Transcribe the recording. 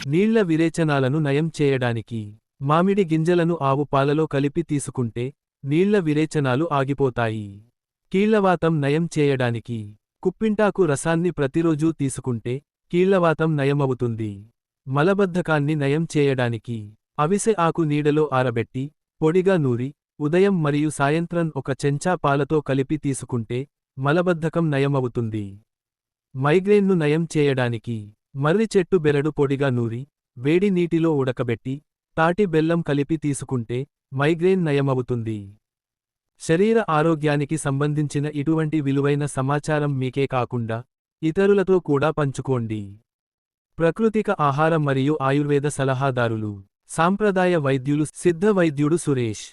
నీళ్ల విరేచనాలను నయం చేయడానికి మామిడి గింజలను ఆవు పాలలో కలిపి తీసుకుంటే నీళ్ల విరేచనాలు ఆగిపోతాయి. కీళ్లవాతం నయం చేయడానికి కుప్పింటాకు రసాన్ని ప్రతిరోజూ తీసుకుంటే కీళ్లవాతం నయమవుతుంది. మలబద్ధకాన్ని నయం చేయడానికి అవిసె ఆకు నీడలో ఆరబెట్టి పొడిగా నూరి ఉదయం మరియు సాయంత్రం ఒక చెంచా పాలతో కలిపి తీసుకుంటే మలబద్ధకం నయమవుతుంది. మైగ్రేన్ను నయం చేయడానికి మర్రి చెట్టు బెరడు పొడిగా నూరి వేడి నీటిలో ఉడకబెట్టి తాటి బెల్లం కలిపి తీసుకుంటే మైగ్రేన్ నయమవుతుంది. శరీర ఆరోగ్యానికి సంబంధించిన ఇటువంటి విలువైన సమాచారం మీకే కాకుండా ఇతరులతో కూడా పంచుకోండి. ప్రకృతిక ఆహారం మరియు ఆయుర్వేద సలహాదారులు, సాంప్రదాయ వైద్యులు సిద్ధ వైద్యుడు సురేష్.